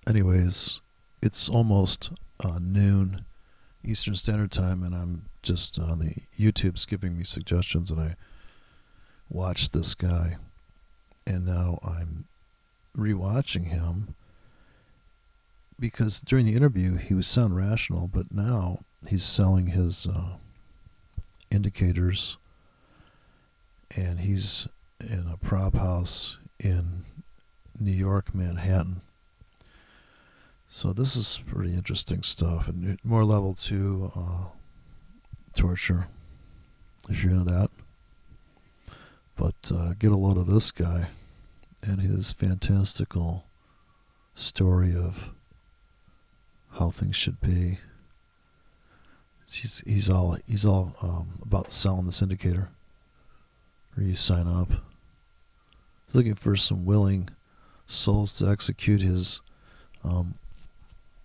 anyways, it's almost noon Eastern Standard Time, and I'm just on the YouTube's giving me suggestions, and I watched this guy, and now I'm rewatching him because during the interview he was sound rational, but now he's selling his indicators, and he's in a prop house in New York, Manhattan. So this is pretty interesting stuff, and more level 2 torture, if you're into that. But get a load of this guy and his fantastical story of how things should be. He's all about selling this indicator, where you sign up. He's looking for some willing souls to execute his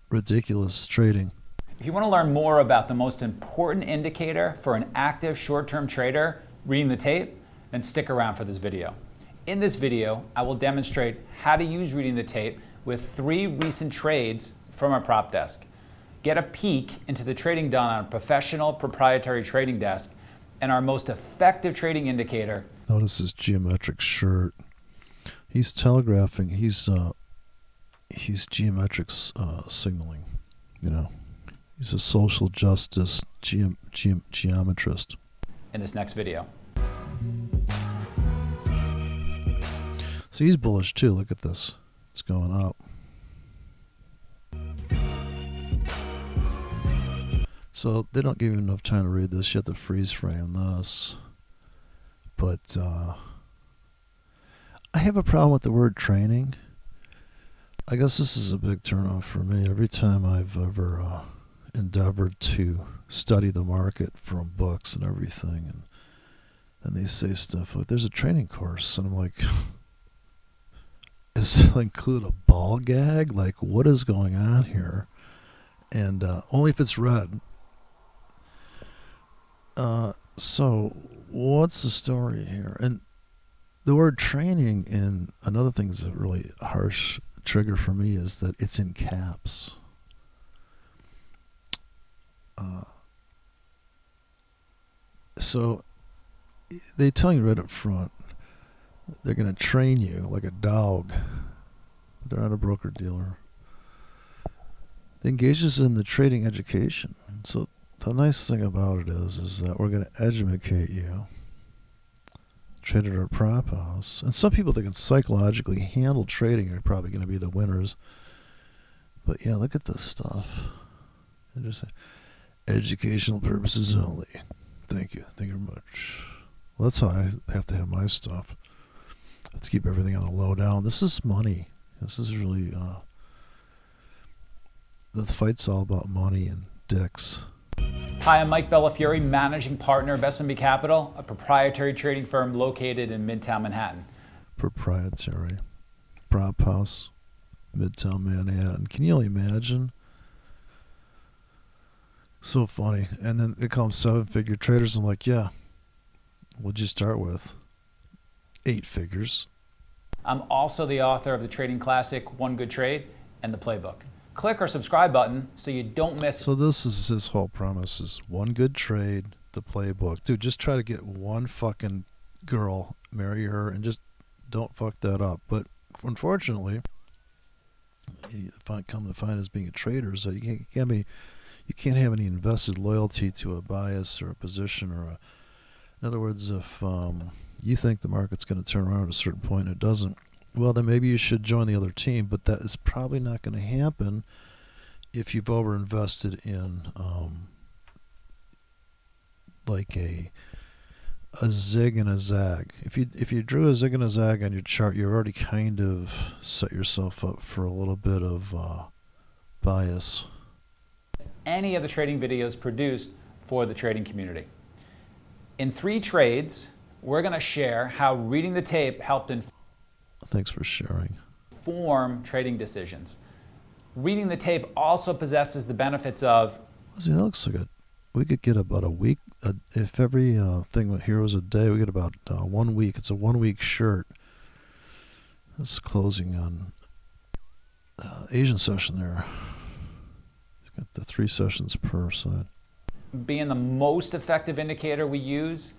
ridiculous trading. If you want to learn more about the most important indicator for an active short-term trader, reading the tape, then stick around for this video. In this video, I will demonstrate how to use reading the tape with 3 recent trades from our prop desk. Get a peek into the trading done on a professional proprietary trading desk and our most effective trading indicator. Notice his geometric shirt. He's telegraphing. He's geometric signaling. You know, he's a social justice geometrist. In this next video. So he's bullish too. Look at this. It's going up. So they don't give you enough time to read this. You have to freeze frame this. But I have a problem with the word training. I guess this is a big turnoff for me. Every time I've ever endeavored to study the market from books and everything, and they say stuff like, there's a training course, and I'm like, does it include a ball gag? Like, what is going on here? And only if it's read. So what's the story here? And the word training, and another thing that's a really harsh trigger for me, is that it's in caps. So they tell you right up front, they're going to train you like a dog. They're not a broker dealer. They engage us in the trading education. So the nice thing about it is that we're going to educate you. Trade at our prop house. And some people that can psychologically handle trading are probably going to be the winners. But yeah, look at this stuff. Just educational purposes only. Thank you. Thank you very much. Well, that's how I have to have my stuff. I have to keep everything on the low down. This is money. This is really... the fight's all about money and dicks. Hi, I'm Mike Bellafiore, Managing Partner of S&B Capital, a proprietary trading firm located in Midtown Manhattan. Proprietary. Prop house, Midtown Manhattan. Can you only imagine? So funny. And then they call them 7-figure traders. I'm like, yeah. What'd you start with? 8 figures. I'm also the author of the trading classic, One Good Trade, and the Playbook. Click our subscribe button so you don't miss. So this is his whole premise: is one good trade, the playbook. Dude, just try to get one fucking girl, marry her, and just don't fuck that up. But unfortunately, if I come to find as being a trader, is that you can't have any invested loyalty to a bias or a position or a. In other words, if you think the market's going to turn around at a certain point, and it doesn't. Well, then maybe you should join the other team, but that is probably not going to happen if you've overinvested in like a zig and a zag. If you drew a zig and a zag on your chart, you've already kind of set yourself up for a little bit of bias. Any of the trading videos produced for the trading community. In 3 trades, we're going to share how reading the tape helped Thanks for sharing. Inform trading decisions. Reading the tape also possesses the benefits of... See, that looks like we could get about a week. If every thing here was a day, we get about 1 week. It's a 1 week shirt. It's closing on Asian session there. It's got the 3 sessions per side. Being the most effective indicator we use,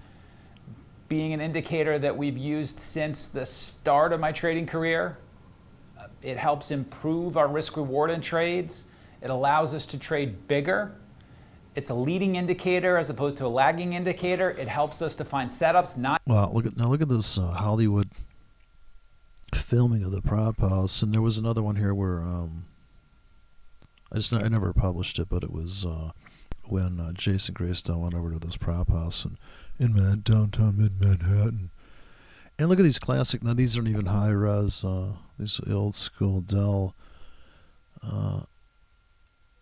being an indicator that we've used since the start of my trading career. It helps improve our risk reward in trades. It allows us to trade bigger. It's a leading indicator as opposed to a lagging indicator. It helps us to find setups, not. Well, look at this Hollywood filming of the prop house, and there was another one here where I never published it, but it was when Jason Greystone went over to this prop house in downtown mid Manhattan. And look at these classic. Now these aren't even high res. These are the old school Dell.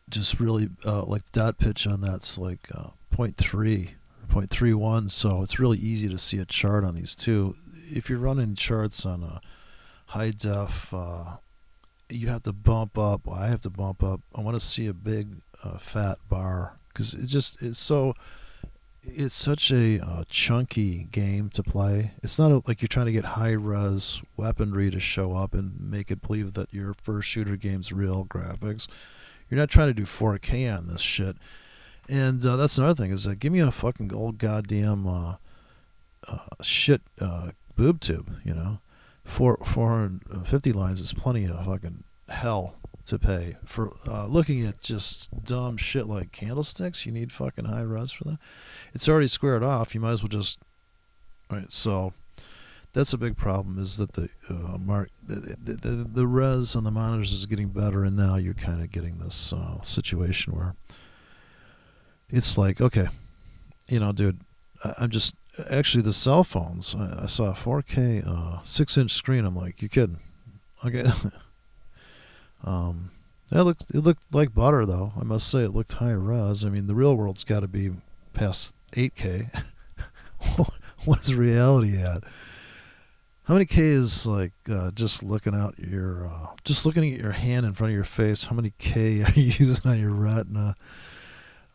Just really like dot pitch on that's like 0.3 or 0.31. So it's really easy to see a chart on these too. If you're running charts on a high def, you have to bump up. Well, I have to bump up. I want to see a big fat bar because it's such a chunky game to play. It's not like you're trying to get high res weaponry to show up and make it believe that your first shooter game's real graphics. You're not trying to do 4K on this shit. And that's another thing is give me a fucking old goddamn shit boob tube, 450 lines is plenty of fucking hell to pay for looking at just dumb shit like candlesticks. You need fucking high res for that. It's already squared off. You might as well just. All right, so that's a big problem. Is that the res on the monitors is getting better, and now you're kind of getting this situation where it's like, okay, dude, I'm just actually the cell phones. I saw a 4K 6-inch screen. I'm like, you kidding? Okay. It looked like butter, though. I must say, it looked high res. I mean, the real world's got to be past 8K. What is reality at? How many K is like just looking at your hand in front of your face? How many K are you using on your retina?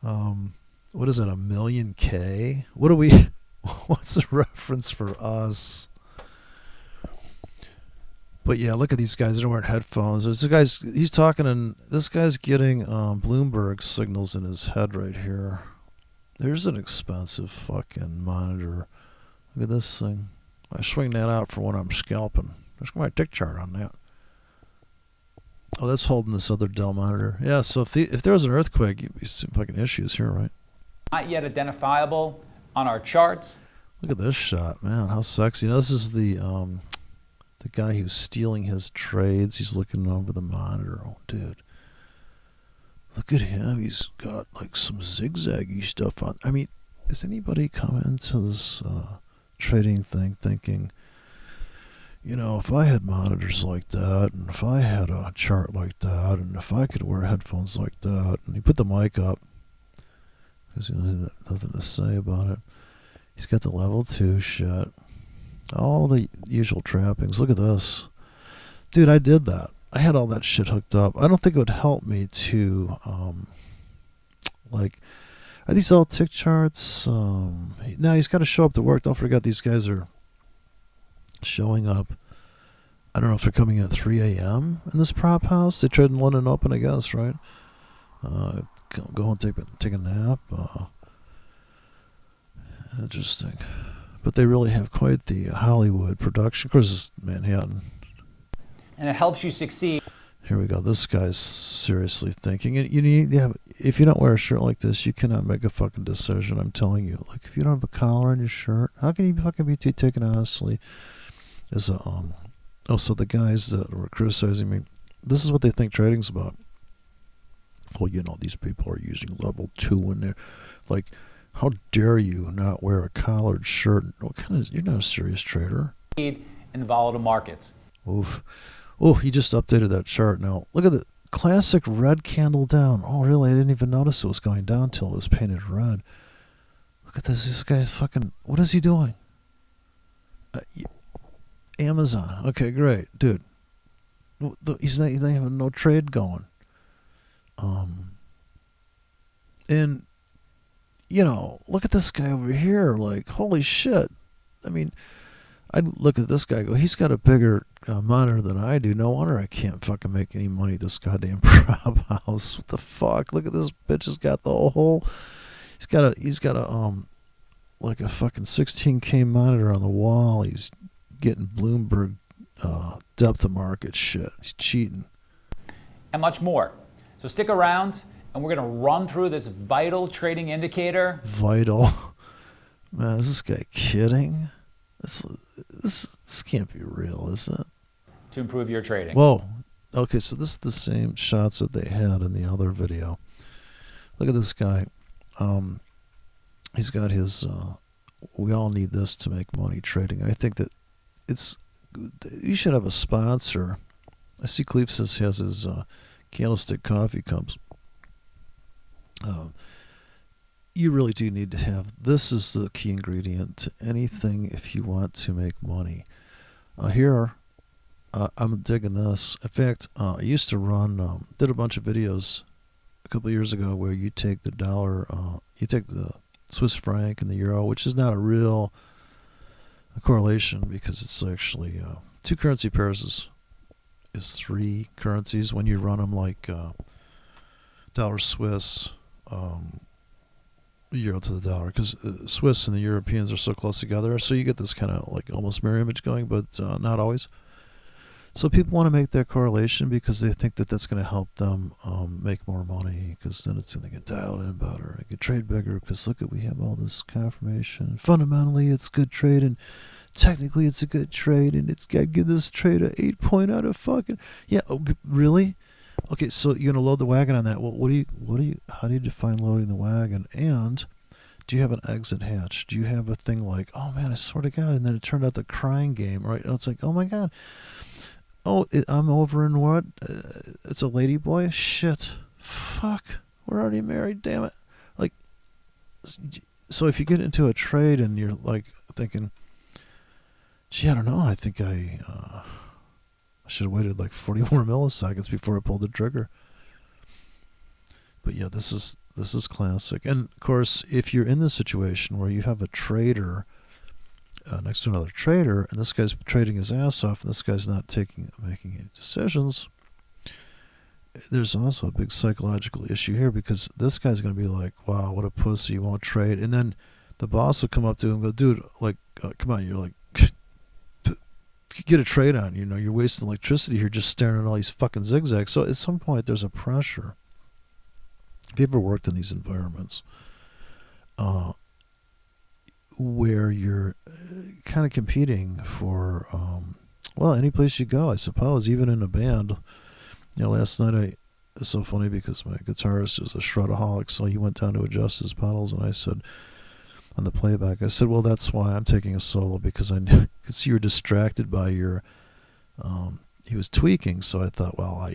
What is it? 1,000,000 K? What's the reference for us? But yeah, look at these guys. They're wearing headphones. He's talking, and this guy's getting Bloomberg signals in his head right here. There's an expensive fucking monitor. Look at this thing. I swing that out for when I'm scalping. There's my tick chart on that. Oh, that's holding this other Dell monitor. Yeah, so if there was an earthquake, you'd be some fucking issues here, right? Not yet identifiable on our charts. Look at this shot, man. How sexy. This is the guy who's stealing his trades. He's looking over the monitor. Oh, dude. Look at him. He's got like some zigzaggy stuff on. I mean, does anybody come into this trading thing thinking, if I had monitors like that, and if I had a chart like that, and if I could wear headphones like that, and he put the mic up, because he had nothing to say about it. He's got the level 2 shit. All the usual trappings. Look at this. Dude, I did that. I had all that shit hooked up. I don't think it would help me to, are these all tick charts? Now he's got to show up to work. Don't forget these guys are showing up. I don't know if they're coming at 3 a.m. in this prop house. They trade in London Open, I guess, right? Go and take a nap. Interesting. But they really have quite the Hollywood production. Of course, it's Manhattan. And it helps you succeed. Here we go. This guy's seriously thinking. And if you don't wear a shirt like this, you cannot make a fucking decision. I'm telling you. Like, if you don't have a collar on your shirt, how can you fucking be taken honestly? So the guys that were criticizing me, this is what they think trading's about. Well, these people are using level 2 in there. Like, how dare you not wear a collared shirt? You're not a serious trader. In volatile markets. Oof. Oh, he just updated that chart. Now, look at the classic red candle down. Oh, really? I didn't even notice it was going down until it was painted red. Look at this. This guy's fucking... What is he doing? Amazon. Okay, great. Dude. He's not having no trade going. And... look at this guy over here. Like, holy shit. I mean, I'd look at this guy and go, he's got a bigger monitor than I do. No wonder I can't fucking make any money at this goddamn prop house. What the fuck? Look at this bitch has got the whole. He's got a like a fucking 16K monitor on the wall. He's getting Bloomberg depth of market shit. He's cheating. And much more. So stick around, and we're going to run through this vital trading indicator. Vital. Man, is this guy kidding? This can't be real, is it? To improve your trading. Whoa. Okay, so this is the same shots that they had in the other video. Look at this guy. He's got his. We all need this to make money trading. I think that you should have a sponsor. I see Cleef says he has his candlestick coffee cups. You really do need to have. This is the key ingredient to anything if you want to make money. Here, I'm digging this. In fact, I used to run, did a bunch of videos a couple of years ago where you take the dollar, you take the Swiss franc and the euro, which is not a real correlation because it's actually two currency pairs is three currencies when you run them like dollar Swiss, euro to the dollar, because Swiss and the Europeans are so close together, so you get this kind of like almost mirror image going, but not always. So people want to make that correlation because they think that that's going to help them make more money, because then it's going to get dialed in better. It can trade bigger because look at, we have all this confirmation. Fundamentally, it's good trade, and technically, it's a good trade, and it's got to give this trade a 8 out of fucking yeah. Really? Okay, so you're gonna load the wagon on that. Well, how do you define loading the wagon? And do you have an exit hatch? Do you have a thing like, oh man, I swear to God, and then it turned out the crying game, right? It's like, oh my God. Oh, I'm over in what? It's a lady boy? Shit. Fuck. We're already married, damn it. Like, so if you get into a trade and you're like thinking, gee, I don't know, I think I should have waited like 40 more milliseconds before I pulled the trigger. But yeah, this is classic. And of course, if you're in this situation where you have a trader next to another trader, and this guy's trading his ass off, and this guy's not making any decisions, there's also a big psychological issue here, because this guy's going to be like, wow, what a pussy, you won't trade. And then the boss will come up to him and go, dude, like, come on, you're like, get a trade on, you're wasting electricity here just staring at all these fucking zigzags. So at some point there's a pressure. Have you ever worked in these environments where you're kind of competing for, well, any place you go, I suppose, even in a band. Last night it's so funny because my guitarist is a shredaholic, so he went down to adjust his pedals, and I said, on the playback, I said, well, that's why I'm taking a solo, because I could see you were distracted by your, he was tweaking, so I thought, well,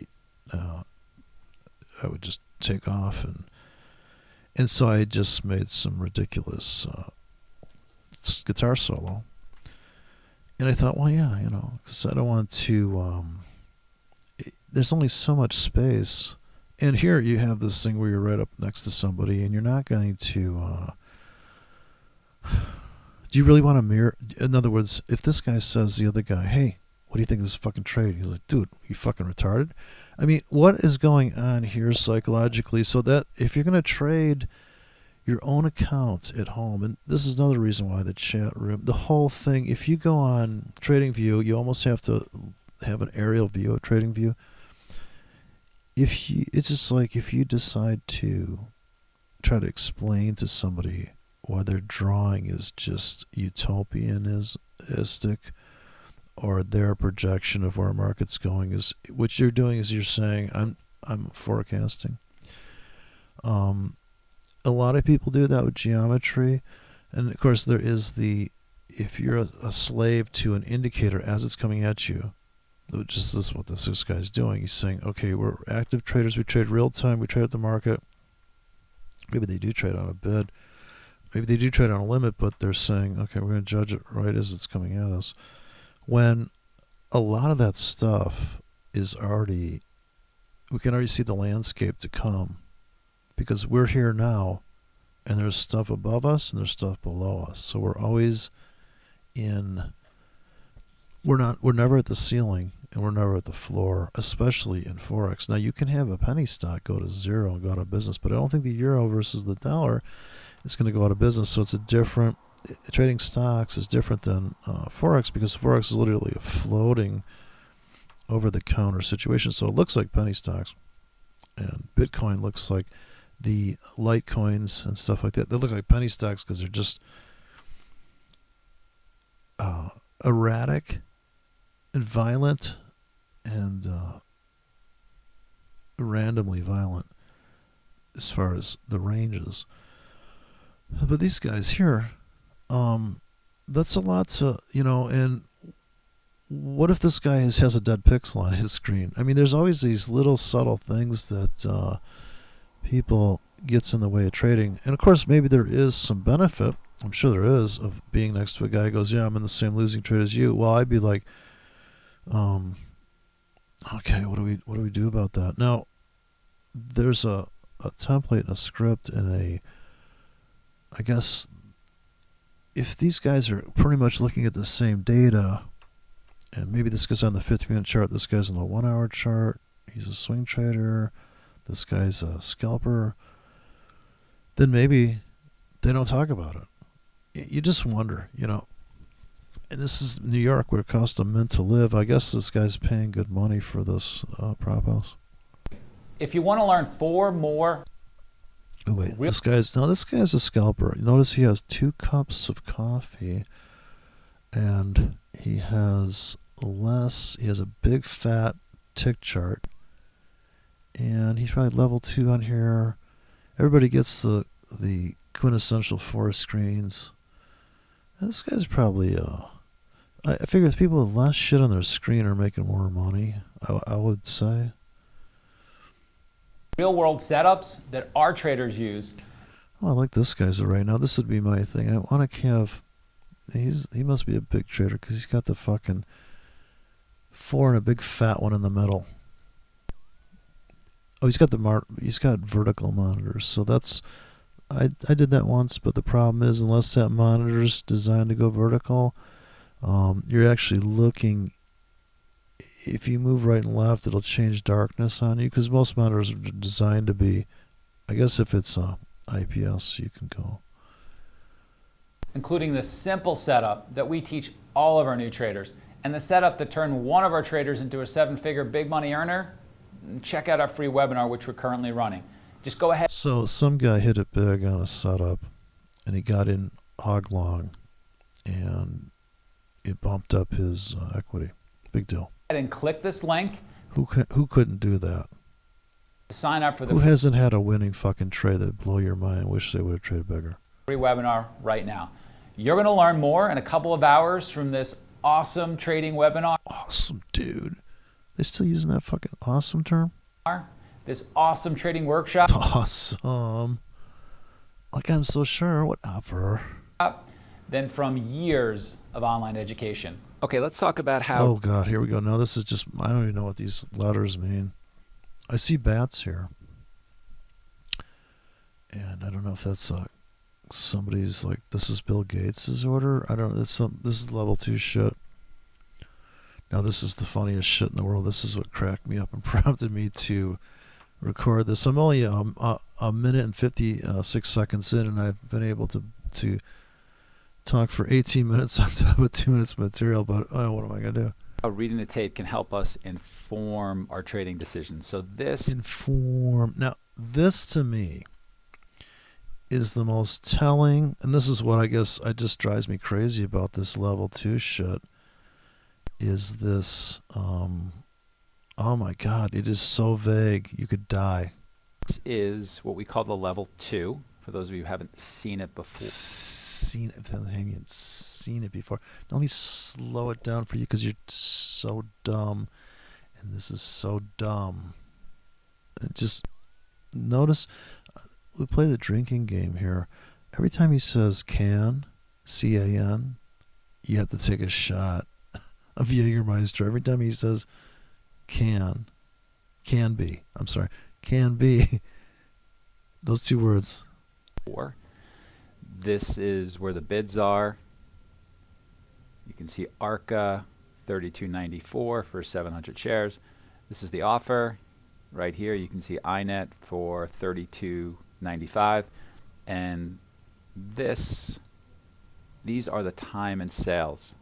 I would just take off, and so I just made some ridiculous guitar solo, and I thought, well, yeah, because I don't want to, there's only so much space, and here you have this thing where you're right up next to somebody, and you're not going to, do you really want to mirror? In other words, if this guy says the other guy, hey, what do you think of this fucking trade? He's like, dude, you fucking retarded? I mean, what is going on here psychologically? So that if you're going to trade your own account at home, and this is another reason why the chat room, the whole thing, if you go on TradingView, you almost have to have an aerial view of TradingView. It's just like if you decide to try to explain to somebody why their drawing is just utopianistic, or their projection of where a market's going, is what you're doing is you're saying, I'm forecasting. A lot of people do that with geometry, and of course there is if you're a slave to an indicator as it's coming at you, which is this what this guy's doing. He's saying, okay, we're active traders, we trade real time, we trade at the market. Maybe they do trade on a bid. Maybe they do trade on a limit, but they're saying, okay, we're going to judge it right as it's coming at us. When a lot of that stuff is already, we can already see the landscape to come, because we're here now, and there's stuff above us and there's stuff below us. So we're always in we're never at the ceiling and we're never at the floor, especially in forex. Now you can have a penny stock go to zero and go out of business, but I don't think the euro versus the dollar is going to go out of business. So it's a different trading stocks is different than forex, because forex is literally a floating over the counter situation. So it looks like penny stocks, and Bitcoin looks like the Litecoins and stuff like that. They look like penny stocks because they're just erratic and violent and randomly violent as far as the ranges. But these guys here, that's a lot to, and what if this guy has a dead pixel on his screen? I mean, there's always these little subtle things that people gets in the way of trading. And of course, maybe there is some benefit, I'm sure there is, of being next to a guy who goes, yeah, I'm in the same losing trade as you. Well, I'd be like, okay, what do we do about that? Now, there's a template and a script and I guess if these guys are pretty much looking at the same data, and maybe this guy's on the 50-minute chart, this guy's on the 1-hour chart, he's a swing trader, this guy's a scalper, then maybe they don't talk about it. You just wonder, And this is New York, where it costs a mint to live. I guess this guy's paying good money for this prop house. If you want to learn 4 more... Oh, wait, this guy's a scalper. Notice he has 2 cups of coffee, and he has a big fat tick chart, and he's probably level 2 on here. Everybody gets the quintessential 4 screens. And this guy's probably I figure the people with less shit on their screen are making more money, I would say. Real world setups that our traders use. Oh, I like this guy's right now. This would be my thing. I want to have. He must be a big trader because he's got the fucking 4 and a big fat one in the middle. Oh, he's got vertical monitors. So that's. I did that once, but the problem is, unless that monitor's designed to go vertical, you're actually looking. If you move right and left, it'll change darkness on you, because most monitors are designed to be, I guess if it's IPS, you can go. Including the simple setup that we teach all of our new traders, and the setup that turned one of our traders into a 7-figure big money earner. Check out our free webinar, which we're currently running. Just go ahead. So some guy hit it big on a setup, and he got in hog long, and it bumped up his equity. Big deal. And click this link. Who couldn't do that? Sign up for the Who hasn't had a winning fucking trade that blow your mind and wish they would have traded bigger? free webinar right now. You're going to learn more in a couple of hours from this awesome trading webinar. Awesome, dude. They still using that fucking awesome term? This awesome trading workshop. Awesome. Like I'm so sure, whatever. Than from years of online education. Okay, let's talk about how... Oh, God, here we go. Now this is just... I don't even know what these letters mean. I see bats here. And I don't know if that's somebody's, like, this is Bill Gates' order. I don't know. This is level 2 shit. Now, this is the funniest shit in the world. This is what cracked me up and prompted me to record this. I'm only a minute and 56 seconds in, and I've been able to talk for 18 minutes on top of 2 minutes of material, but what am I going to do? How reading the tape can help us inform our trading decisions. So this... Now, this to me is the most telling, and this is what I guess just drives me crazy about this level 2 shit, is this, oh my God, it is so vague, you could die. This is what we call the level 2, for those of you who haven't seen it before. Seen it before. Now let me slow it down for you because you're so dumb, and this is so dumb. Just notice, we play the drinking game here. Every time he says can, C-A-N, you have to take a shot of Jägermeister. Every time he says can be, those 2 words. This is where the bids are. You can see ARCA, $32.94 for 700 shares. This is the offer. Right here, you can see INET for $32.95. And these are the time and sales.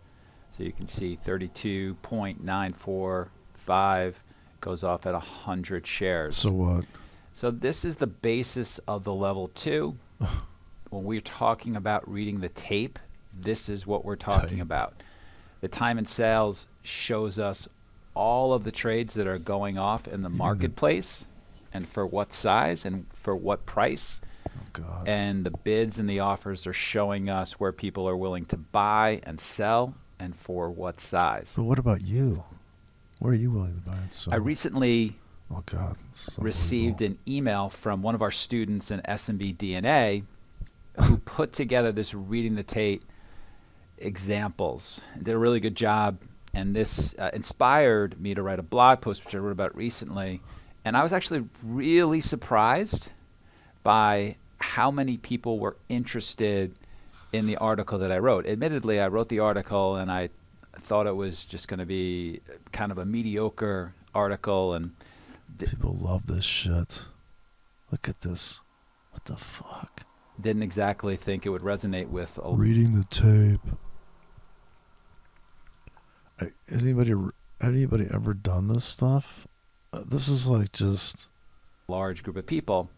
So you can see 32.945 goes off at 100 shares. So what? So this is the basis of the level 2. When we're talking about reading the tape, this is what we're talking about. The time and sales shows us all of the trades that are going off in the marketplace and for what size and for what price. Oh, God. And the bids and the offers are showing us where people are willing to buy and sell and for what size. But what about you? Where are you willing to buy and sell? I recently Oh, God. received an email from one of our students in SMB DNA who put together this reading the tape examples and did a really good job. And this inspired me to write a blog post, which I wrote about recently. And I was actually really surprised by how many people were interested in the article that I wrote. Admittedly, I wrote the article and I thought it was just going to be kind of a mediocre article. And people love this shit. Look at this. What the fuck? Didn't exactly think it would resonate with reading the tape. Has anybody ever done this stuff? This is like just large group of people.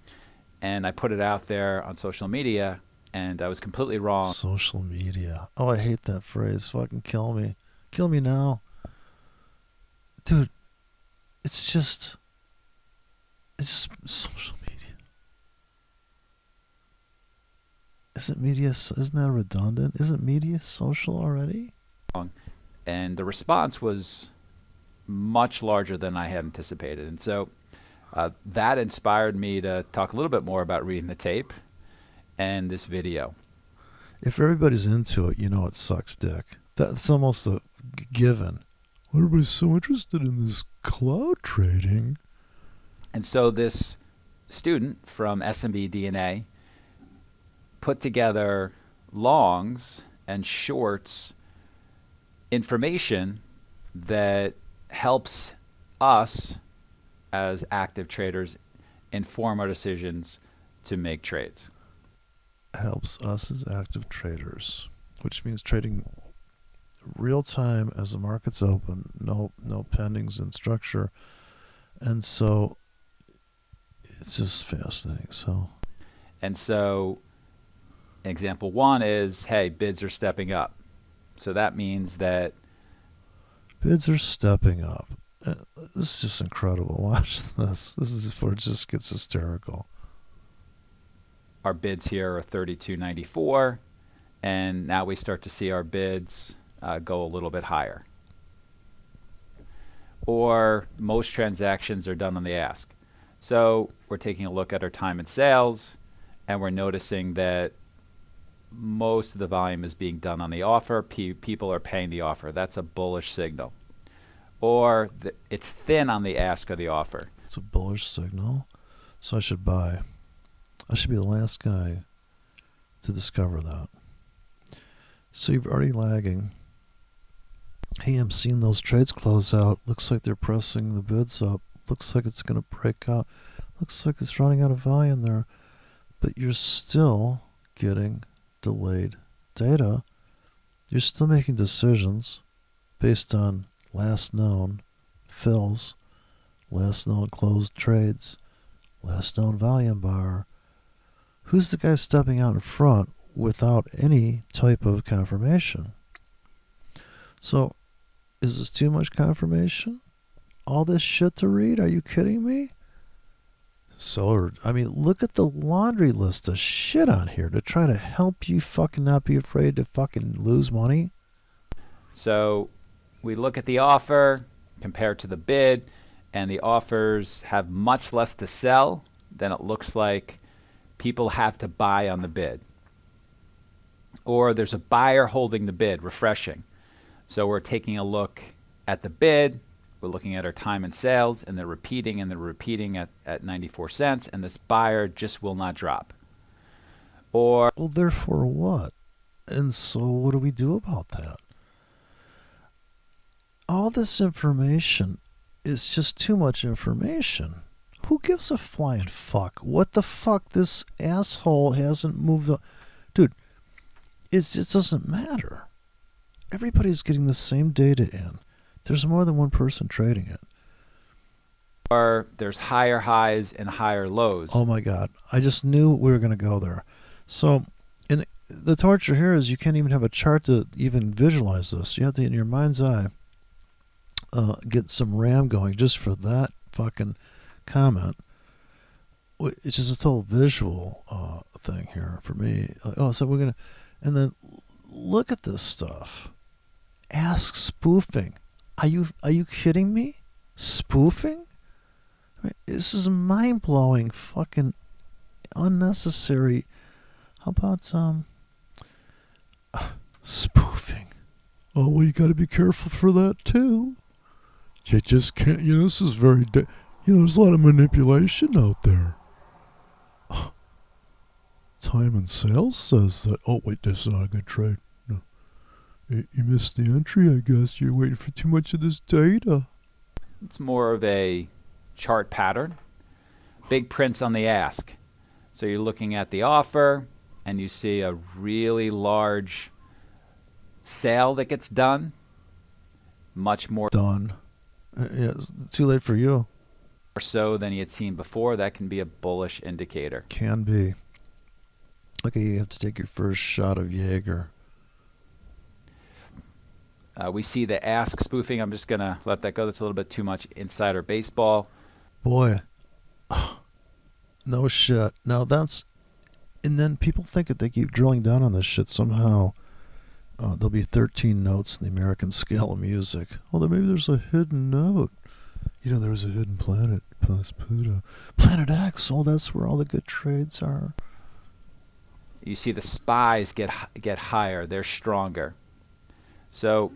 And I put it out there on social media, and I was completely wrong. Social media. Oh, I hate that phrase. Fucking kill me. Kill me now. Dude, it's just social media. Isn't that redundant? Isn't media social already? And the response was much larger than I had anticipated. And so that inspired me to talk a little bit more about reading the tape and this video. If everybody's into it, you know it sucks dick. That's almost a given. Everybody's so interested in this cloud trading. And so this student from SMB DNA put together longs and shorts information that helps us as active traders inform our decisions to make trades. Helps us as active traders, which means trading real time as the market's open, no pendings in structure. And so it's just fascinating. And so example 1 is, hey, bids are stepping up. So that means that bids are stepping up. This is just incredible. Watch this. This is where it just gets hysterical. Our bids here are $32.94, and now we start to see our bids go a little bit higher. Or most transactions are done on the ask. So we're taking a look at our time and sales, and we're noticing that most of the volume is being done on the offer. People are paying the offer. That's a bullish signal. Or it's thin on the ask of the offer. It's a bullish signal. So I should buy. I should be the last guy to discover that. So you're already lagging. Hey, I'm seeing those trades close out. Looks like they're pressing the bids up. Looks like it's going to break out. Looks like it's running out of volume there. But you're still getting delayed data. You're still making decisions based on last known fills, last known closed trades, last known volume bar. Who's the guy stepping out in front without any type of confirmation? So, is this too much confirmation? All this shit to read? Are you kidding me? Look at the laundry list of shit on here to try to help you fucking not be afraid to fucking lose money. So we look at the offer compared to the bid, and the offers have much less to sell than it looks like people have to buy on the bid. Or there's a buyer holding the bid, refreshing. So we're taking a look at the bid. We're looking at our time and sales, and they're repeating at 94 cents, and this buyer just will not drop. Or well, therefore what? And so what do we do about that? all this information is just too much information. Who gives a flying fuck? What the fuck? This asshole hasn't moved the... Dude, it just doesn't matter. Everybody's getting the same data in. There's more than one person trading it. Or there's higher highs and higher lows. Oh my God. I just knew we were going to go there. So, and the torture here is you can't even have a chart to even visualize this. You have to, in your mind's eye, get some RAM going just for that fucking comment. It's just a total visual thing here for me. Oh, so we're going to... And then look at this stuff. Ask spoofing. Are you kidding me? Spoofing? I mean, this is mind-blowing, fucking unnecessary. How about spoofing? Oh, well, you got to be careful for that too. You just can't. This is very. There's a lot of manipulation out there. Time and Sales says that. Oh wait, this is not a good trade. No, you missed the entry. I guess you're waiting for too much of this data. It's more of a chart pattern. Big prints on the ask. So you're looking at the offer and you see a really large sale that gets done. Much more done. Yeah, it's too late for you. Or so than you had seen before. That can be a bullish indicator. Can be. Okay, you have to take your first shot of Jaeger. We see the ask spoofing. I'm just going to let that go. That's a little bit too much insider baseball. Boy. No shit. Now that's... And then people think that they keep drilling down on this shit somehow. There'll be 13 notes in the American scale of music. Well, then maybe there's a hidden note. There's a hidden planet plus Pluto. Planet X. Oh, that's where all the good trades are. You see the spies get higher. They're stronger. So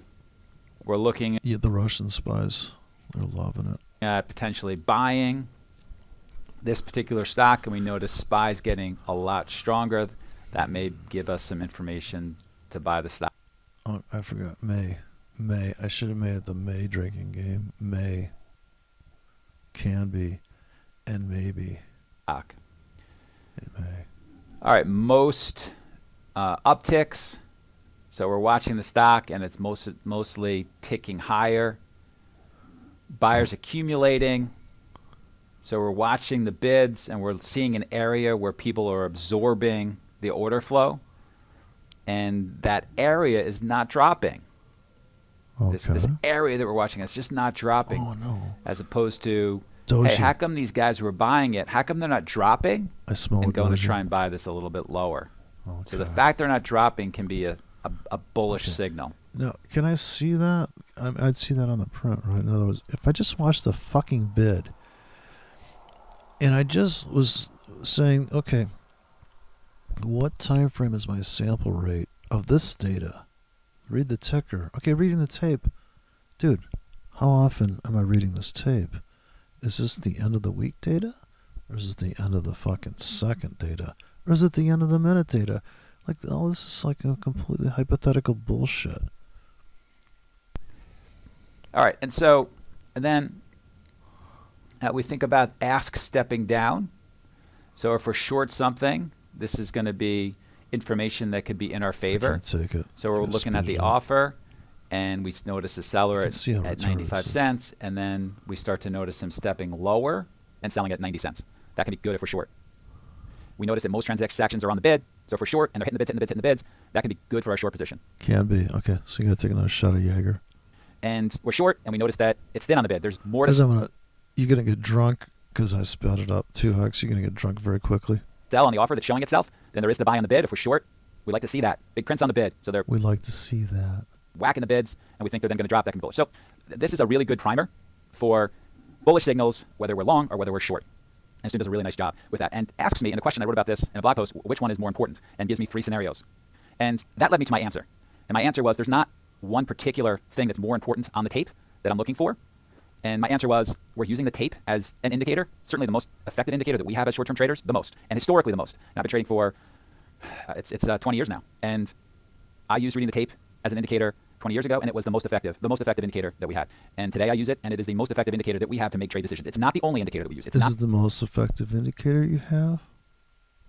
we're looking at the Russian spies. They're loving it. At potentially buying this particular stock, and we notice spies getting a lot stronger. That may give us some information to buy the stock. Oh, I forgot. May. I should have made it the May drinking game. May. Can be. And maybe. Stock. It may. All right, most upticks. So we're watching the stock, and it's mostly ticking higher. Buyers accumulating. So we're watching the bids, and we're seeing an area where people are absorbing the order flow, and that area is not dropping. Okay. This area that we're watching is just not dropping. Oh, no. As opposed to, Doji. hey, how come these guys who are buying it, how come they're not dropping? I smell and going Doji. to try and buy this a little bit lower. Okay. So the fact they're not dropping can be a bullish signal. Now, can I see that? I'd see that on the print, right? In other words, if I just watched the fucking bid, and I just was saying, okay, what time frame is my sample rate of this data? Read the ticker. Okay, reading the tape. Dude, how often am I reading this tape? Is this the end of the week data? Or is it the end of the fucking second data? Or is it the end of the minute data? Like, all this is like a completely hypothetical bullshit. All right, and then we think about ask stepping down. So if we're short something, this is going to be information that could be in our favor. I can't take it. So we're looking at the offer, and we notice the seller at 95 cents, and then we start to notice him stepping lower and selling at 90 cents. That can be good if we're short. We notice that most transactions are on the bid, so if we're short and they're hitting the bids, that can be good for our short position. Can be. Okay, so you got to take another shot of Jaeger. And we're short, and we notice that it's thin on the bid. There's more to... Because you're going to get drunk because I sped it up 2x. You're going to get drunk very quickly. Sell on the offer that's showing itself than there is to buy on the bid. If we're short, we like to see that. Big prints on the bid. So they're... We like to see that. Whacking the bids, and we think they're then going to drop. That can be bullish. So this is a really good primer for bullish signals, whether we're long or whether we're short. And Stu does a really nice job with that. And asks me in a question I wrote about this in a blog post, which one is more important, and gives me 3 scenarios. And that led me to my answer. And my answer was, there's not one particular thing that's more important on the tape that I'm looking for. And my answer was, we're using the tape as an indicator, certainly the most effective indicator that we have as short-term traders, the most, and historically the most. And I've been trading for, it's 20 years now. And I use reading the tape as an indicator 20 years ago, and it was the most effective indicator that we had. And today I use it, and it is the most effective indicator that we have to make trade decisions. It's not the only indicator that we use. Is it the most effective indicator you have?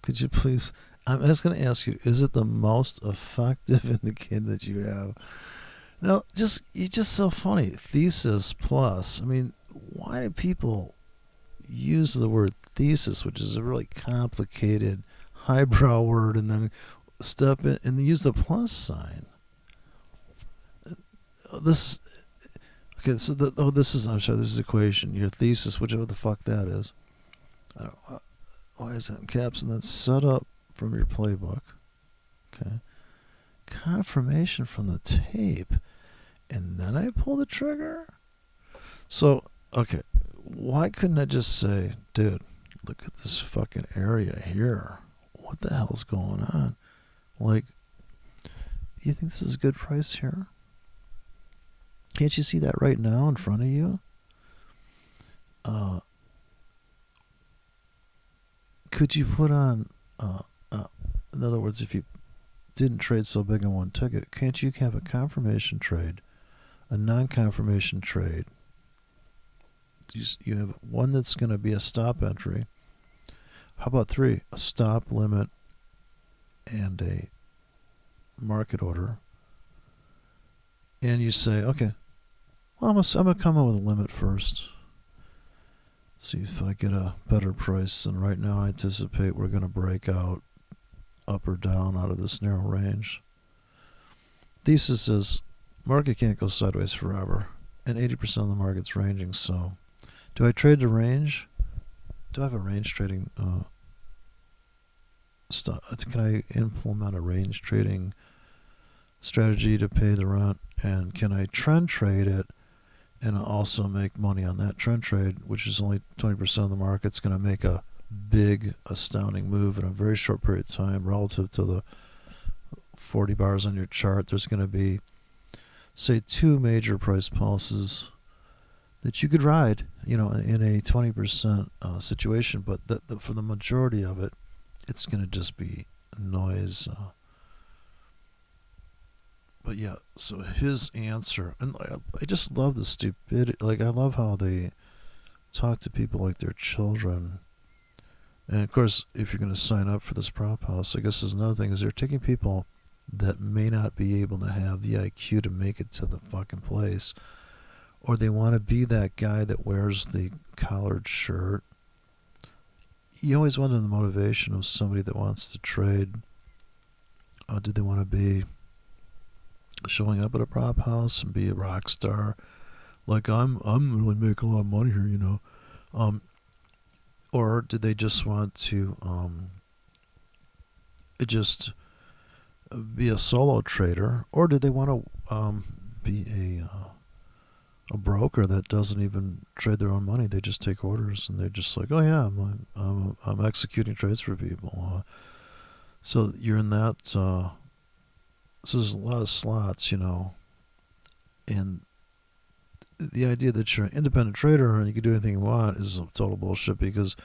Could you please? I'm just going to ask you, is it the most effective indicator that you have? No, you're just so funny. Thesis plus. I mean, why do people use the word thesis, which is a really complicated, highbrow word, and then step in and use the plus sign? This okay. So this is equation. Your thesis, whichever the fuck that is. Why is that in caps? And that's set up from your playbook. Okay. Confirmation from the tape, and then I pull the trigger. So okay, why couldn't I just say, dude, look at this fucking area here. What the hell's going on? Like, you think this is a good price here? Can't you see that right now in front of you? Could you put on, in other words, if you didn't trade so big on one ticket, can't you have a confirmation trade, a non-confirmation trade? You have one that's going to be a stop entry. How about three? A stop, limit, and a market order. And you say, okay, well, I'm going to come in with a limit first. See if I get a better price than right now. I anticipate we're going to break out up or down out of this narrow range. Thesis is market can't go sideways forever, and 80% of the market's ranging. So do I trade the range? Do I have a range trading can I implement a range trading strategy to pay the rent? And can I trend trade it and also make money on that trend trade, which is only 20% of the market's going to make a big, astounding move in a very short period of time relative to the 40 bars on your chart? There's going to be, say, two major price pulses that you could ride, in a 20% situation, but for the majority of it, it's going to just be noise. But yeah, so his answer, and I just love the stupidity. Like, I love how they talk to people like they're children. And of course, if you're going to sign up for this prop house, I guess there's another thing, is they're taking people that may not be able to have the IQ to make it to the fucking place, or they want to be that guy that wears the collared shirt. You always wonder the motivation of somebody that wants to trade. Do they want to be showing up at a prop house and be a rock star? Like, I'm really making a lot of money here, or do they just want to just be a solo trader, or do they want to be a broker that doesn't even trade their own money? They just take orders, and they're just like, oh yeah, I'm executing trades for people. So you're in that. So there's a lot of slots, and the idea that you're an independent trader and you can do anything you want is a total bullshit, because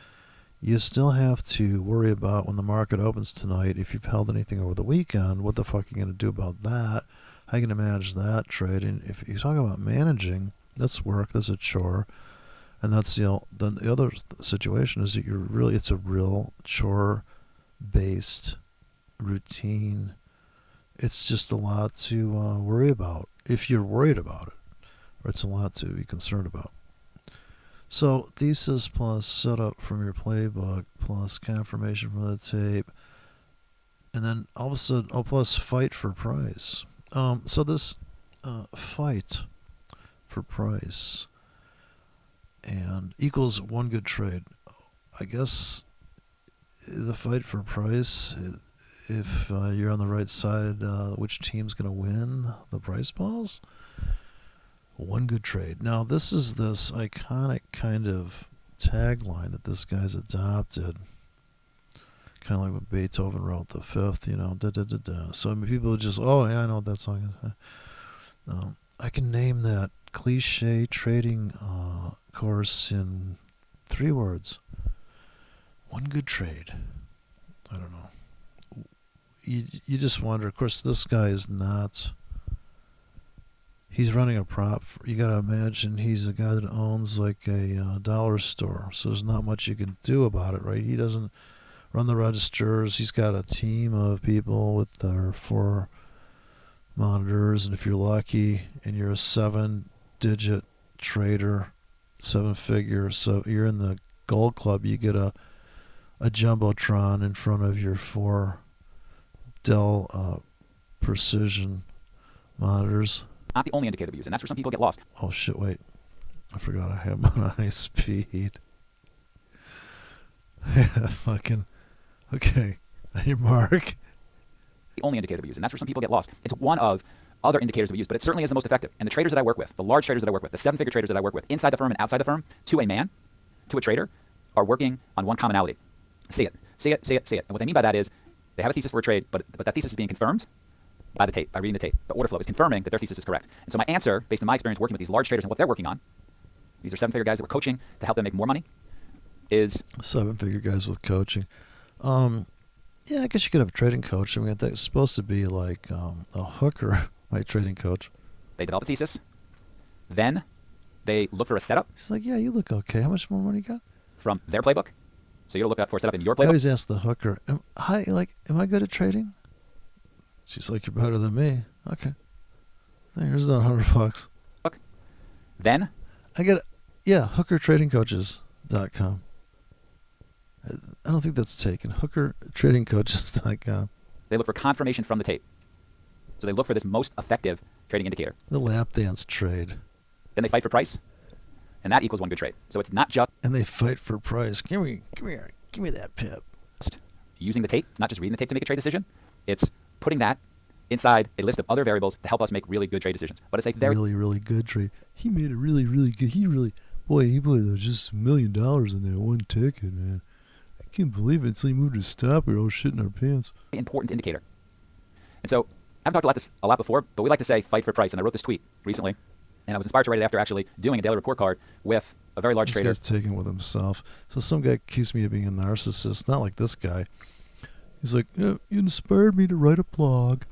you still have to worry about when the market opens tonight. If you've held anything over the weekend, what the fuck are you going to do about that? How are you going to manage that trade? And if you talk about managing, that's work, that's a chore. And that's then the other situation is that it's a real chore based routine. It's just a lot to worry about if you're worried about it, or it's a lot to be concerned about. So thesis plus setup from your playbook plus confirmation from the tape, and then all of a sudden, plus fight for price. So this fight for price and equals one good trade. I guess the fight for price, if you're on the right side, which team's going to win the price balls? One good trade. Now, this is this iconic kind of tagline that this guy's adopted. Kind of like what Beethoven wrote, the Fifth, da da da da. So people just, oh yeah, I know what that song is. I can name that cliche trading course in 3 words. One good trade. I don't know. You just wonder. Of course, this guy is not he's running a prop. You got to imagine he's a guy that owns like a dollar store, so there's not much you can do about it, right? He doesn't run the registers. He's got a team of people with their 4 monitors, and if you're lucky and you're a 7-digit trader, 7-figure, so you're in the gold club, you get a jumbotron in front of your 4 Dell precision monitors. Not the only indicator we use, and that's where some people get lost. Oh shit, wait. I forgot I have them on high speed. Yeah, fucking. Okay. Hey, Mark. The only indicator we use, and that's where some people get lost. It's one of other indicators we use, but it certainly is the most effective. And the traders that I work with, the large traders that I work with, the 7-figure traders that I work with, inside the firm and outside the firm, to a man, to a trader, are working on one commonality. See it. See it, see it, see it. And what they mean by that is they have a thesis for a trade, but that thesis is being confirmed by the tape, by reading the tape. The order flow is confirming that their thesis is correct. And so my answer, based on my experience working with these large traders and what they're working on, these are 7-figure guys that we're coaching to help them make more money, is 7-figure guys with coaching. Yeah, I guess you could have a trading coach. I mean, that's supposed to be like a hooker, my trading coach. they develop a thesis, then they look for a setup He's like, yeah, you look okay. How much more money you got? from their playbook. So you're going to look for a setup in your I playbook. always ask the hooker, am I good at trading? She's like, you're better than me. Okay. Here's that $100. Then I get, yeah, hookertradingcoaches.com. I don't think that's taken. Hookertradingcoaches.com. they look for confirmation from the tape. So they look for this most effective trading indicator. The lap dance trade. Then they fight for price, and that equals one good trade. So it's not just And they fight for price. Come here. Give me that pip. using the tape. It's not just reading the tape to make a trade decision. It's putting that inside a list of other variables to help us make really good trade decisions. But it's a very Really, really good trade. He made a really, really good. He put just $1 million in that one ticket, man. I can't believe it until he moved to stop. We were all shitting our pants. important indicator. And so I've talked about this a lot before, but we like to say fight for price. And I wrote this tweet recently, and I was inspired to write it after actually doing a daily report card with a very large This trader. guy's taken with himself. So some guy accused me of being a narcissist. Not like this guy. He's like, yeah, you inspired me to write a blog,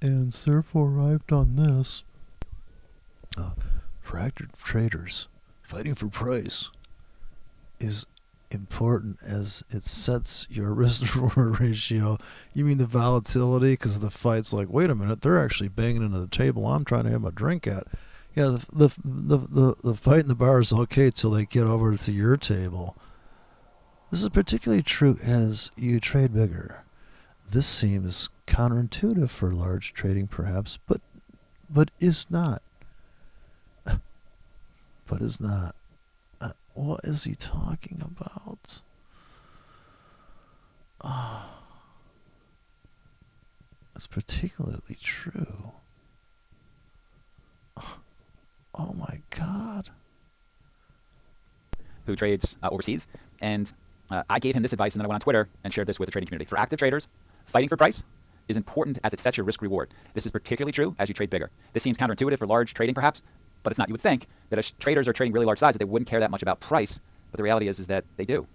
and therefore I've done this. For active traders, fighting for price is important as it sets your risk-reward ratio. You mean the volatility? Because the fight's like, wait a minute, they're actually banging into the table I'm trying to have a drink at. Yeah, the fight in the bar is okay till they get over to your table. This is particularly true as you trade bigger. This seems counterintuitive for large trading, perhaps, but is not. But is not. What is he talking about? It's particularly true. Oh my God. Who trades overseas. And I gave him this advice, and then I went on Twitter and shared this with the trading community. For active traders, fighting for price is important as it sets your risk reward. This is particularly true as you trade bigger. This seems counterintuitive for large trading, perhaps, but it's not. You would think that as traders are trading really large size, that they wouldn't care that much about price, but the reality is that they do.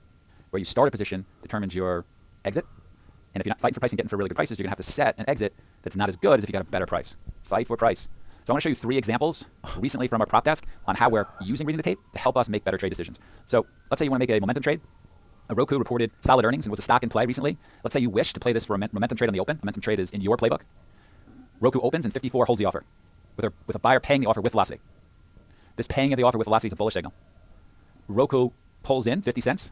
Where you start a position determines your exit, and if you're not fighting for price and getting for really good prices, you're going to have to set an exit that's not as good as if you got a better price. Fight for price. So I want to show you 3 examples recently from our prop desk on how we're using reading the tape to help us make better trade decisions. So let's say you want to make a momentum trade. A Roku reported solid earnings and was a stock in play recently. Let's say you wish to play this for a momentum trade on the open. Momentum trade is in your playbook. Roku opens and 54 holds the offer with a buyer paying the offer with velocity. This paying of the offer with velocity is a bullish signal. Roku pulls in 50 cents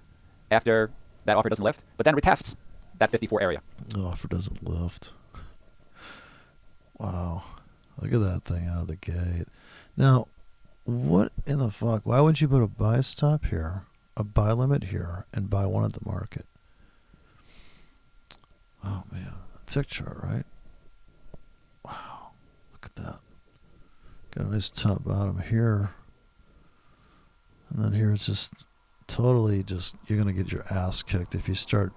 after that offer doesn't lift, but then retests that 54 area. The offer doesn't lift. Wow. Look at that thing out of the gate. Now, what in the fuck? Why would you put a buy stop here, a buy limit here, and buy one at the market? Oh, man. Tick chart, right? Wow. Look at that. Got a nice top bottom here. And then here it's just totally just, you're going to get your ass kicked if you start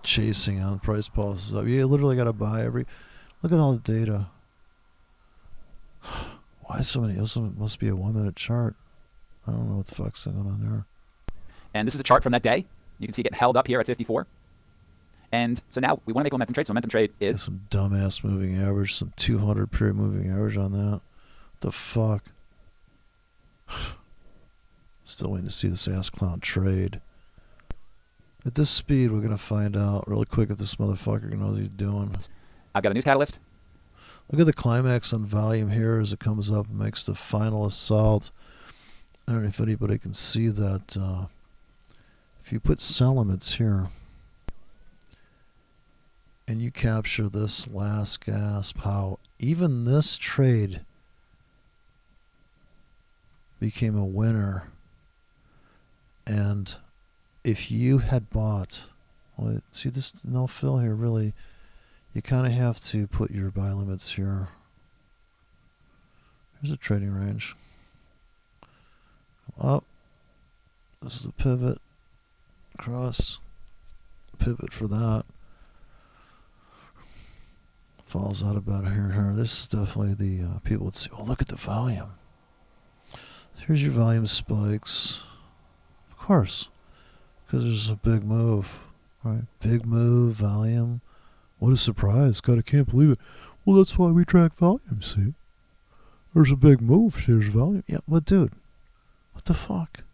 chasing on price pulses up. You literally got to buy every, look at all the data. Why so many? It must be a 1-minute chart. I don't know what the fuck's going on there. And this is a chart from that day. You can see it getting held up here at 54. And so now we want to make a momentum trade. So momentum trade is some dumbass moving average, some 200 period moving average on that. What the fuck? Still waiting to see this ass clown trade. At this speed, we're gonna find out really quick if this motherfucker knows what he's doing. I've got a news catalyst. Look at the climax on volume here as it comes up and makes the final assault. I don't know if anybody can see that. If you put sell limits here and you capture this last gasp, how even this trade became a winner. And if you had bought, well, see this no fill here, really, you kind of have to put your buy limits here. Here's a trading range. Up. This is the pivot. Cross. Pivot for that. Falls out about here. This is definitely the people would say, oh, look at the volume. Here's your volume spikes. Of course. Because there's a big move. Right? Big move, volume. What a surprise. God, I can't believe it. Well, that's why we track volume, see? There's a big move. Here's volume. Yeah, but dude, what the fuck?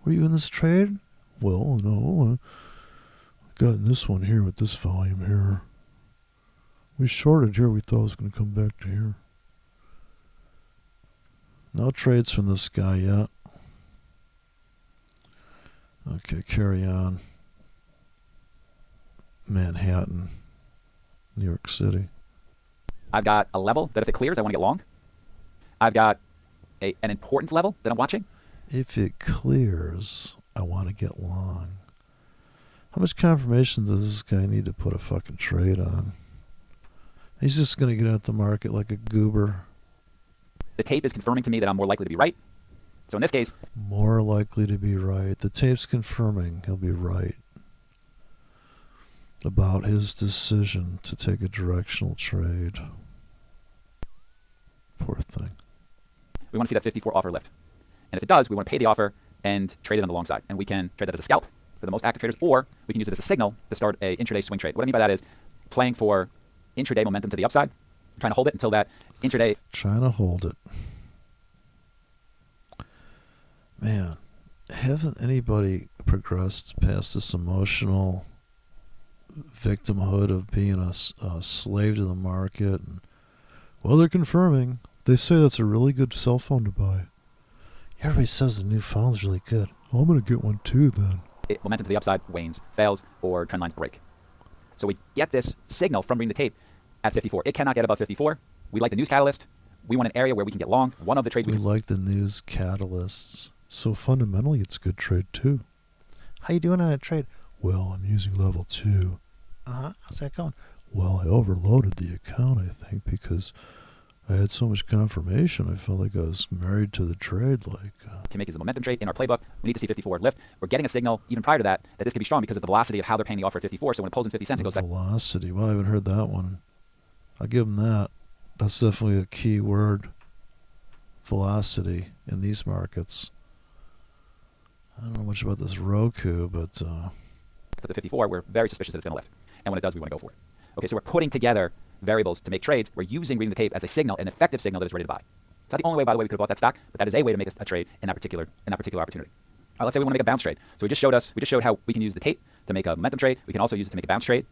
Were you in this trade? Well, no. I got in this one here with this volume here. We shorted here. We thought it was going to come back to here. No trades from this guy yet. Okay, carry on. Manhattan, New York City. I've got a level that if it clears, I want to get long. I've got an importance level that I'm watching. If it clears, I want to get long. How much confirmation does this guy need to put a fucking trade on? He's just going to get out the market like a goober. The tape is confirming to me that I'm more likely to be right. So in this case... More likely to be right. The tape's confirming he'll be right about his decision to take a directional trade. Poor thing. We want to see that 54 offer lift. And if it does, we want to pay the offer and trade it on the long side. And we can trade that as a scalp for the most active traders, or we can use it as a signal to start a intraday swing trade. What I mean by that is playing for intraday momentum to the upside, trying to hold it until that intraday... Trying to hold it. Man, haven't anybody progressed past this emotional victimhood of being a slave to the market? And, well, they're confirming. They say that's a really good cell phone to buy. Everybody says the new phone's really good. Oh, I'm going to get one too then. Momentum to the upside wanes, fails, or trend lines break. So we get this signal from reading the tape at 54. It cannot get above 54. We like the news catalyst. We want an area where we can get long. One of the trades we like the news catalysts. So fundamentally, it's a good trade too. How you doing on a trade? Well, I'm using level 2. How's that going? Well, I overloaded the account, I think, because I had so much confirmation. I felt like I was married to the trade. Can make as a momentum trade in our playbook. We need to see 54 lift. We're getting a signal even prior to that this could be strong because of the velocity of how they're paying the offer at 54. So when it pulls in 50 cents, it goes back. Velocity. Well, I haven't heard that one. I'll give them that. That's definitely a key word. Velocity in these markets. I don't know much about this Roku, but... For the 54, we're very suspicious that it's going to lift. And when it does, we want to go for it. Okay, so we're putting together variables to make trades. We're using reading the tape as a signal, an effective signal that is ready to buy. It's not the only way, by the way, we could have bought that stock, but that is a way to make a trade in that particular opportunity. All right, let's say we want to make a bounce trade. So we just showed how we can use the tape to make a momentum trade. We can also use it to make a bounce trade.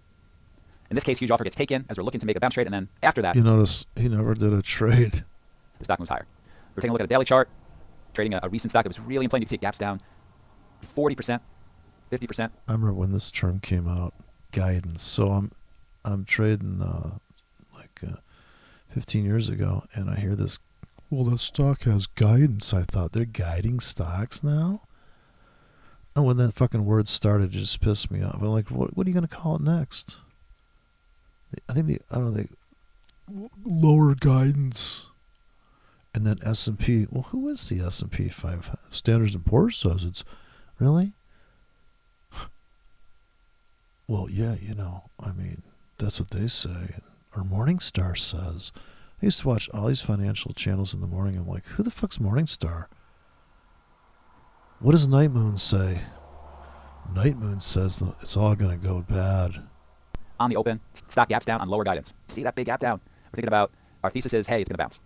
In this case, huge offer gets taken as we're looking to make a bounce trade, and then after that... You notice he never did a trade. The stock moves higher. We're taking a look at a daily chart, trading a recent stock that was really in play. You can see it gaps down 40%, 50%. I remember when this term came out, guidance. So I'm trading 15 years ago, and I hear this, well, the stock has guidance. I thought, they're guiding stocks now? And when that fucking word started, it just pissed me off. I'm like, what are you going to call it next? I think lower guidance. And then S&P. Well, who is the S&P 500? Standards & Poor's says it's... Really? Well, yeah, that's what they say. Or Morningstar says. I used to watch all these financial channels in the morning. I'm like, who the fuck's Morningstar? What does Night Moon say? Night Moon says it's all going to go bad. On the open, stock gaps down on lower guidance. See that big gap down? We're thinking about, our thesis is, hey, it's going to bounce.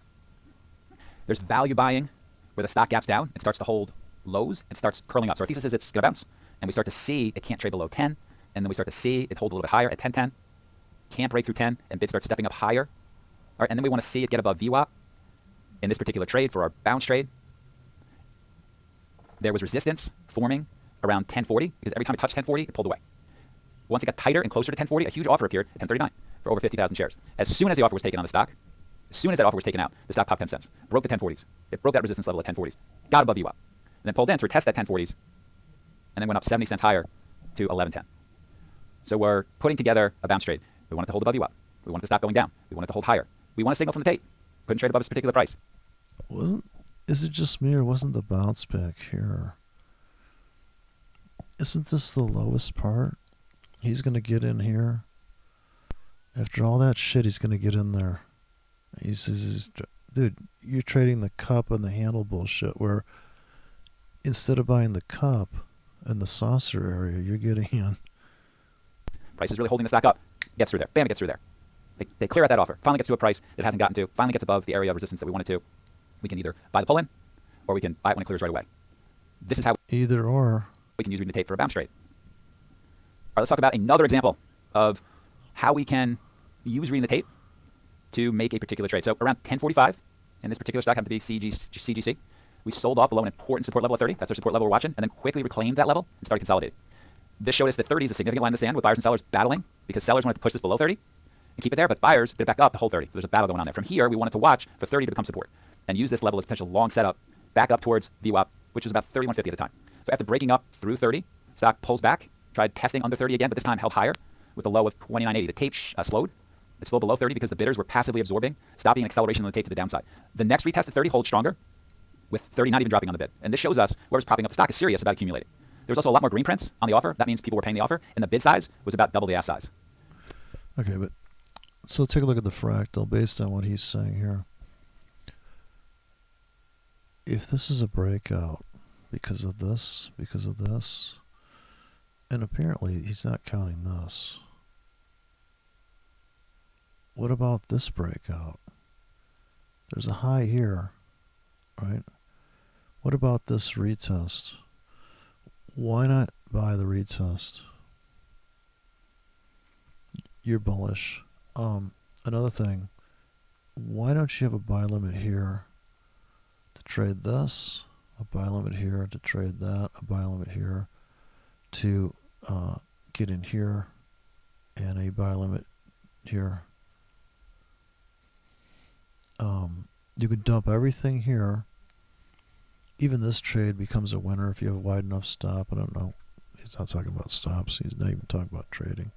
There's value buying, where the stock gaps down and starts to hold lows and starts curling up. So our thesis is it's going to bounce. And we start to see it can't trade below 10. And then we start to see it hold a little bit higher at 10.10. Can't break through 10, and bid starts stepping up higher. All right, and then we want to see it get above VWAP. In this particular trade, for our bounce trade, there was resistance forming around 1040, because every time it touched 1040, it pulled away. Once it got tighter and closer to 1040, a huge offer appeared at 1039 for over 50,000 shares. As soon as the offer was taken on the stock, as soon as that offer was taken out, the stock popped 10 cents, broke the 1040s. It broke that resistance level at 1040s, got above VWAP, and then pulled in to retest that 1040s, and then went up 70 cents higher to 1110. So we're putting together a bounce trade. We want it to hold above VWAP. We want it to stop going down. We want it to hold higher. We want a signal from the tape. Couldn't trade above this particular price. Is it just me, or wasn't the bounce back here? Isn't this the lowest part? He's going to get in here. After all that shit, he's going to get in there. Dude, you're trading the cup and the handle bullshit, where instead of buying the cup and the saucer area, you're getting in. Price is really holding the stock up. Gets through there. Bam, it gets through there. They clear out that offer. Finally gets to a price that it hasn't gotten to. Finally gets above the area of resistance that we wanted to. We can either buy the pull in, or we can buy it when it clears right away. This is how Either or. we can use reading the tape for a bounce trade. All right, let's talk about another example of how we can use reading the tape to make a particular trade. So around 1045, and this particular stock happened to be CGC, we sold off below an important support level of 30. That's our support level we're watching, and then quickly reclaimed that level and started consolidating. This showed us that 30 is a significant line in the sand with buyers and sellers battling, because sellers wanted to push this below 30 and keep it there, but buyers bid it back up to hold 30. So there's a battle going on there. From here, we wanted to watch for 30 to become support and use this level as potential long setup back up towards VWAP, which was about 3150 at the time. So after breaking up through 30, stock pulls back, tried testing under 30 again, but this time held higher with a low of 2980. The tape slowed. It slowed below 30 because the bidders were passively absorbing, stopping an acceleration on the tape to the downside. The next retest at 30 holds stronger, with 30 not even dropping on the bid. And this shows us whoever's propping up the stock is serious about accumulating. There was also a lot more green prints on the offer. That means people were paying the offer, and the bid size was about double the ask size. Okay, but so take a look at the fractal based on what he's saying here. If this is a breakout because of this, and apparently he's not counting this. What about this breakout? There's a high here, right? What about this retest? Why not buy the retest? You're bullish. Another thing, why don't you have a buy limit here to trade this, a buy limit here to trade that, a buy limit here to get in here, and a buy limit here? You could dump everything here. Even this trade becomes a winner if you have a wide enough stop. I don't know. He's not talking about stops. He's not even talking about trading.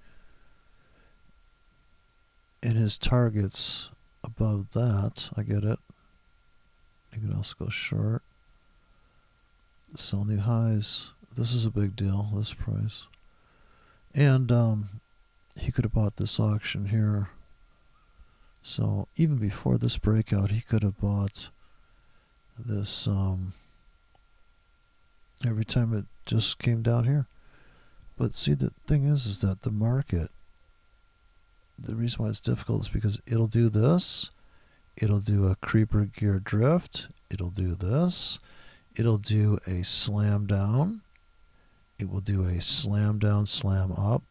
And his targets above that, I get it. You could also go short. Sell new highs. This is a big deal, this price. And he could have bought this auction here. So even before this breakout, he could have bought this every time it just came down here. But see, the thing is that the market, the reason why it's difficult is because it'll do this, it'll do a creeper gear drift, it'll do this, it'll do a slam down, it will do a slam down, slam up.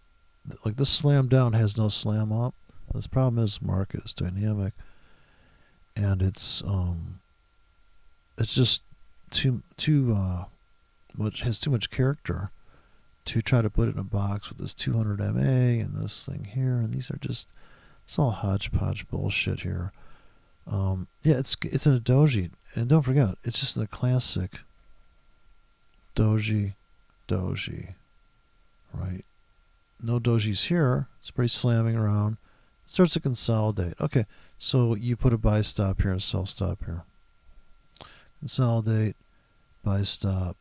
Like this slam down has no slam up. This problem is the market is dynamic, and it's just too much, has too much character to try to put it in a box with this 200 MA and this thing here, and these are just, it's all hodgepodge bullshit here. Yeah, it's in a doji, and don't forget, it's just in a classic doji, right? No dojis here. It's pretty slamming around. Starts to consolidate. Okay, so you put a buy stop here and sell stop here. Consolidate, buy stop,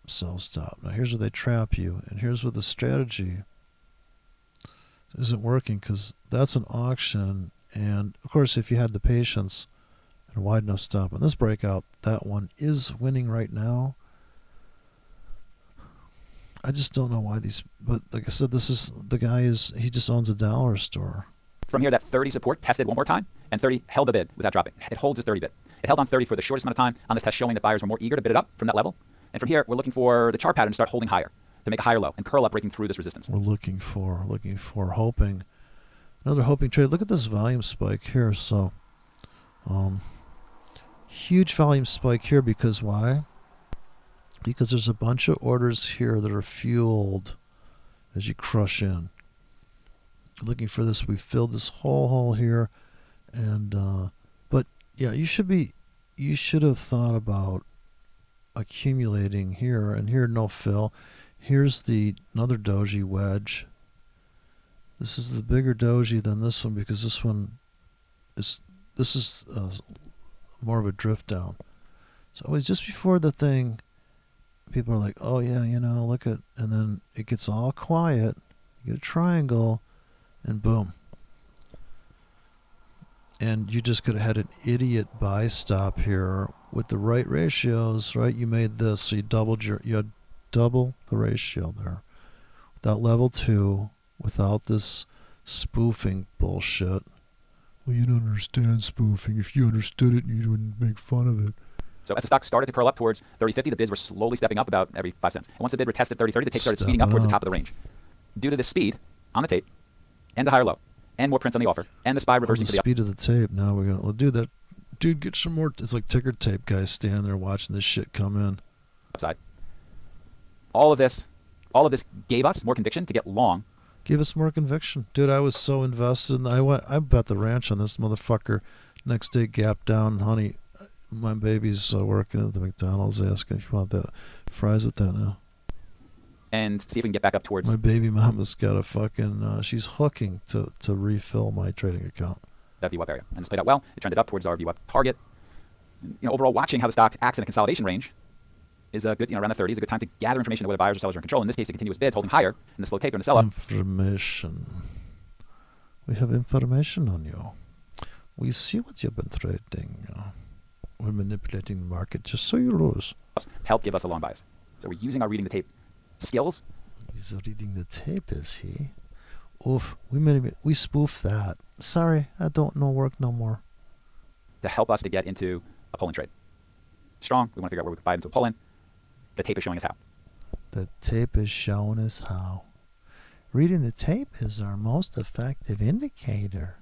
sell stop. Now here's where they trap you, and here's where the strategy isn't working, because that's an auction, and of course if you had the patience and a wide enough stop on this breakout, that one is winning right now. I just don't know why these, but like I said, this is, the guy is, he just owns a dollar store. From here, that 30 support tested one more time, and 30 held the bid without dropping. It holds a 30 bid. It held on 30 for the shortest amount of time on this test, showing that buyers were more eager to bid it up from that level. And from here, we're looking for the chart pattern to start holding higher, to make a higher low and curl up, breaking through this resistance. We're looking for, hoping. Another hoping trade. Look at this volume spike here. So, huge volume spike here because why? Because there's a bunch of orders here that are fueled as you crush in. Looking for this. We filled this whole hole here. And, but yeah, you should have thought about accumulating here, and here no fill. Here's another doji wedge. This is the bigger doji than this one because this one is more of a drift down. So it was just before the thing. People are like, oh yeah, look at, and then it gets all quiet. You get a triangle, and boom. And you just could have had an idiot buy stop here with the right ratios, right? You made this, so you had double the ratio there. Without level 2, without this spoofing bullshit. Well, you don't understand spoofing. If you understood it, you wouldn't make fun of it. So as the stock started to curl up towards 30.50, the bids were slowly stepping up about every 5 cents. And once the bid retested 30.30, the tape started speeding up towards the top of the range. Due to the speed on the tape and the higher low and more prints on the offer and the SPY reversing to the speed of the tape. Now we're gonna do that. Dude, get some more. It's like ticker tape guys standing there watching this shit come in. Upside. All of this gave us more conviction to get long. Gave us more conviction, dude. I was so invested. I bet the ranch on this motherfucker. Next day, gap down, honey. My baby's working at the McDonald's, asking if you want that fries with that now. And see if we can get back up towards. My baby mama's got a fucking. She's hooking to refill my trading account. That VWAP area, and it's played out well. It trended up towards our VWAP target. And, overall, watching how the stock acts in a consolidation range is a good, around the 30 is a good time to gather information on whether buyers or sellers are in control. In this case, the continuous bids holding higher in the slow taper and the sell-up. Information. We have information on you. We see what you've been trading. We're manipulating the market just so you lose. Help give us a long bias. So we're using our reading the tape skills. He's reading the tape, is he? Oof. We spoofed that. Sorry, I don't know work no more. To help us to get into a pull-in trade. Strong. We want to figure out where we can buy into a pull-in. The tape is showing us how. The tape is showing us how. Reading the tape is our most effective indicator.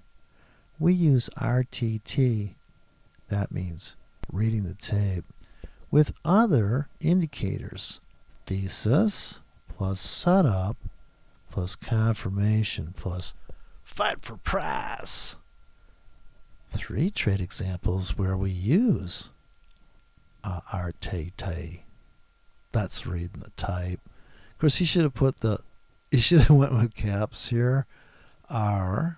We use RTT. That means reading the tape with other indicators. Thesis plus setup plus confirmation plus fight for price. 3 trade examples where we use RTT. That's reading the tape. Of course, he should have went with caps here. R.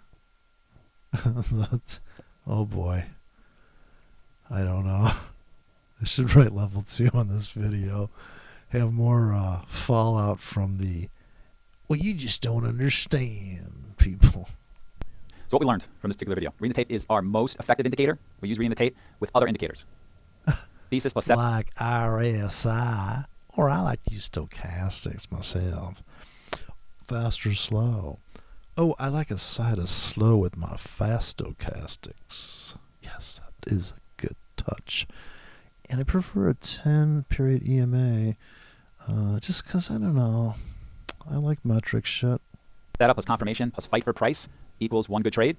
Oh boy. I don't know. I should write level 2 on this video. Have more fallout from well, you just don't understand, people. So what we learned from this particular video. Reading the tape is our most effective indicator. We use reading the tape with other indicators. Thesis plus like RSI. Or I like to use stochastics myself. Fast or slow. Oh, I like a side of slow with my fast stochastics. Yes, that is a good touch. And I prefer a 10-period EMA just because, I don't know, I like metric shit. Setup plus confirmation plus fight for price equals one good trade.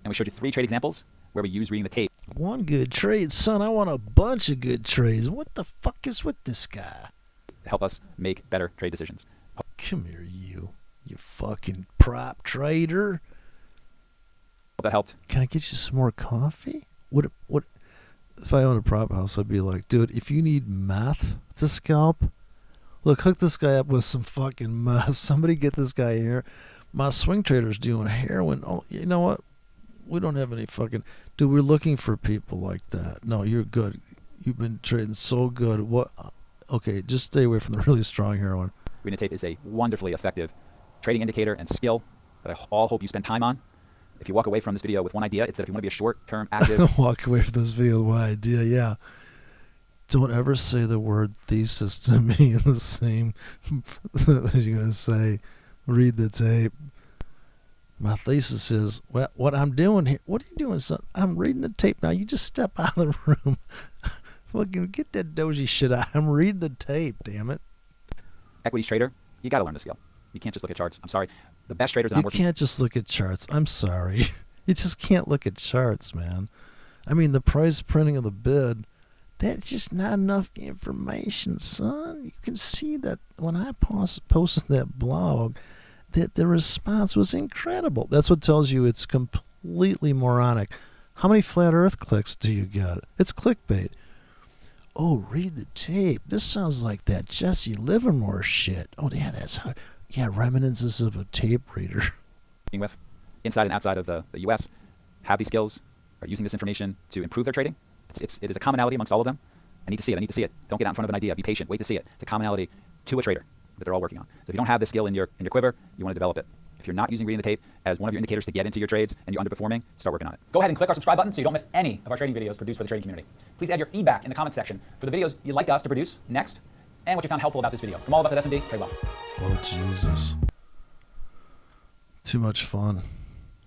And we showed you 3 trade examples where we use reading the tape. One good trade, son. I want a bunch of good trades. What the fuck is with this guy? To help us make better trade decisions. Come here, you fucking prop trader. Hope that helped. Can I get you some more coffee? What if I owned a prop house? I'd be like, dude, if you need meth to scalp, look, hook this guy up with some fucking meth. Somebody get this guy here. My swing trader's doing heroin. Oh, you know what? We don't have any fucking... Dude, we're looking for people like that. No, you're good. You've been trading so good. What? Okay, just stay away from the really strong heroin. Reading the tape is a wonderfully effective trading indicator and skill that I all hope you spend time on. If you walk away from this video with one idea, it's that if you want to be a short-term active... Walk away from this video with one idea, yeah. Don't ever say the word thesis to me in the same... as you're going to say, read the tape. My thesis is, well, what I'm doing here, what are you doing, son? I'm reading the tape. Now you just step out of the room. Fucking get that doji shit out. I'm reading the tape, damn it. Equities trader, you got to learn the skill. You can't just look at charts. I'm sorry. The best traders that I'm You working can't just look at charts. I'm sorry. You just can't look at charts, man. I mean, the price printing of the bid, that's just not enough information, son. You can see that when I posted that blog, that the response was incredible. That's what tells you it's completely moronic. How many flat earth clicks do you get? It's clickbait. Oh, read the tape. This sounds like that Jesse Livermore shit. Oh, yeah, that's hard. Yeah, reminiscences of a tape reader. with, inside and outside of the U.S., have these skills, are using this information to improve their trading. It is a commonality amongst all of them. I need to see it. I need to see it. Don't get out in front of an idea. Be patient. Wait to see it. It's a commonality to a trader that they're all working on. So if you don't have this skill in your quiver, you want to develop it. If you're not using reading the tape as one of your indicators to get into your trades and you're underperforming, start working on it. Go ahead and click our subscribe button so you don't miss any of our trading videos produced for the trading community. Please add your feedback in the comment section for the videos you'd like us to produce next and what you found helpful about this video. From all of us at S&D, trade well. Oh, Jesus. Too much fun.